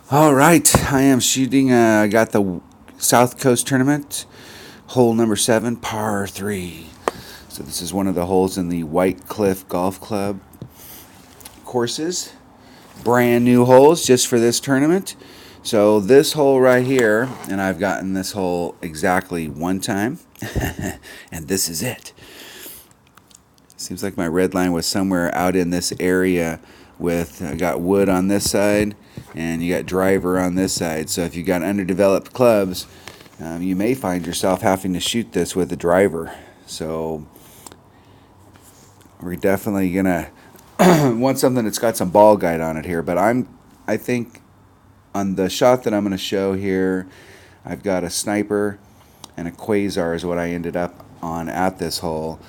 All right, I am shooting. I got the South Coast Tournament, hole number 7, par 3. So this is one of the holes in the White Cliff Golf Club courses. Brand new holes just for this tournament. So this hole right here, and I've gotten this hole exactly one time, and this is it. Seems like my red line was somewhere out in this area with I got wood on this side and you got driver on this side. So if you got underdeveloped clubs, you may find yourself having to shoot this with a driver. So we're definitely gonna want something that's got some ball guide on it here. But I think on the shot that I'm gonna show here, I've got a sniper and a quasar is what I ended up on at this hole,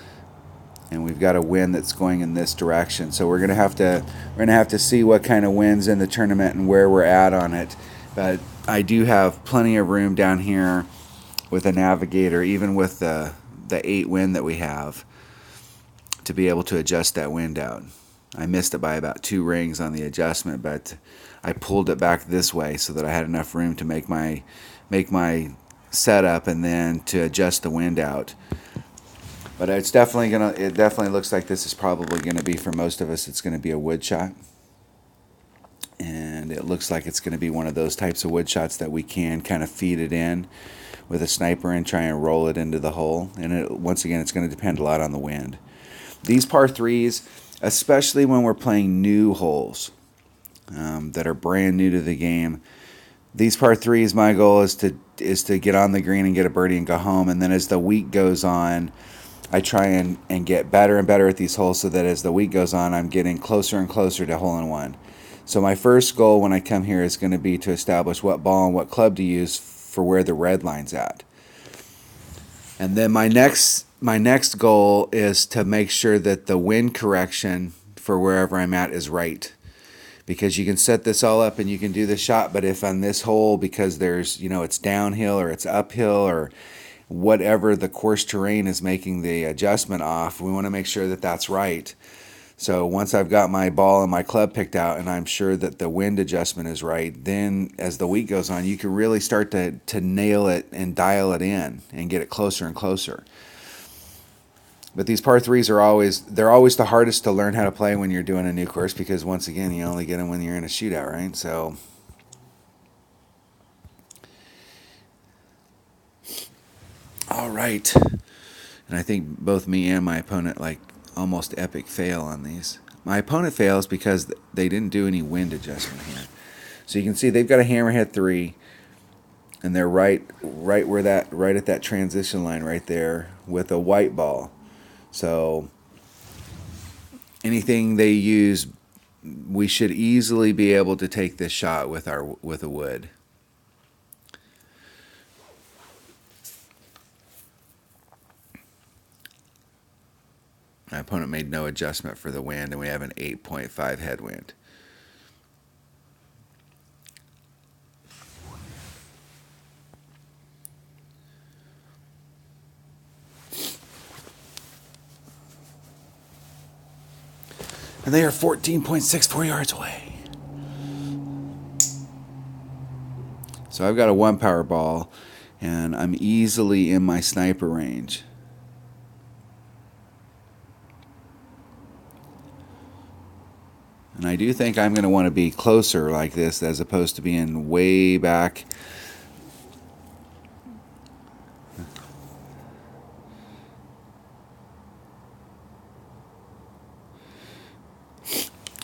and we've got a wind that's going in this direction. So we're gonna have to see what kind of winds in the tournament and where we're at on it. But I do have plenty of room down here with a navigator, even with the 8 wind that we have, to be able to adjust that wind out. I missed it by about 2 rings on the adjustment, but I pulled it back this way so that I had enough room to make my setup and then to adjust the wind out. But it definitely looks like this is probably gonna be, for most of us, it's gonna be a wood shot. And it looks like it's gonna be one of those types of wood shots that we can kind of feed it in with a sniper and try and roll it into the hole. And once again, it's gonna depend a lot on the wind. These par threes, especially when we're playing new holes that are brand new to the game, these par threes, my goal is to get on the green and get a birdie and go home. And then as the week goes on, I try and get better and better at these holes so that as the week goes on, I'm getting closer and closer to hole in one. So my first goal when I come here is going to be to establish what ball and what club to use for where the red line's at. And then my next goal is to make sure that the wind correction for wherever I'm at is right. Because you can set this all up and you can do the shot, but if on this hole, because there's, it's downhill or it's uphill or whatever the course terrain is making the adjustment off, we want to make sure that that's right. So once I've got my ball and my club picked out and I'm sure that the wind adjustment is right, then as the week goes on, you can really start to nail it and dial it in and get it closer and closer. But these par threes are always the hardest to learn how to play when you're doing a new course, because once again, you only get them when you're in a shootout, right? So all right. And I think both me and my opponent almost epic fail on these. My opponent fails because they didn't do any wind adjustment here. So you can see they've got a hammerhead 3, and they're right at that transition line right there with a white ball. So anything they use, we should easily be able to take this shot with a wood. My opponent made no adjustment for the wind, and we have an 8.5 headwind. And they are 14.64 yards away. So I've got a 1 power ball, and I'm easily in my sniper range. And I do think I'm going to want to be closer like this as opposed to being way back.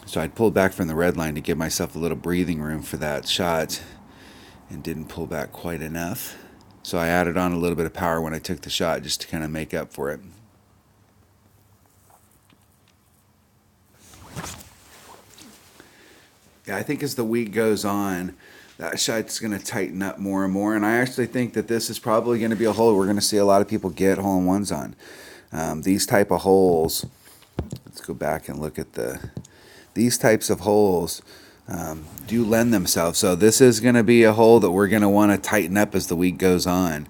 So I'd pulled back from the red line to give myself a little breathing room for that shot, and didn't pull back quite enough. So I added on a little bit of power when I took the shot just to kind of make up for it. Yeah, I think as the week goes on, that shot's going to tighten up more and more. And I actually think that this is probably going to be a hole we're going to see a lot of people get hole-in-ones on. These type of holes, let's go back and look at these types of holes do lend themselves. So this is going to be a hole that we're going to want to tighten up as the week goes on.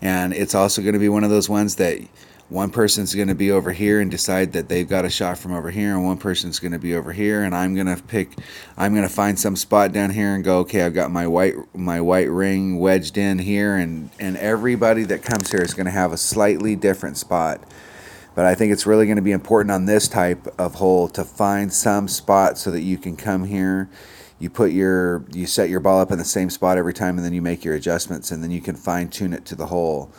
And it's also going to be one of those ones that One person's going to be over here and decide that they've got a shot from over here, and one person's going to be over here, and I'm going to find some spot down here and go, okay, I've got my white ring wedged in here, and everybody that comes here is going to have a slightly different spot. But I think it's really going to be important on this type of hole to find some spot so that you can come here. You set your ball up in the same spot every time, and then you make your adjustments, and then you can fine tune it to the hole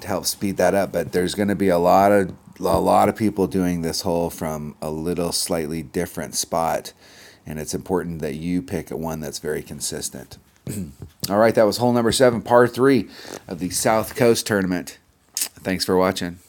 to help speed that up. But there's going to be a lot of people doing this hole from a little slightly different spot, and it's important that you pick one that's very consistent. All right, that was hole number 7, par 3 of the South Coast Tournament. Thanks for watching.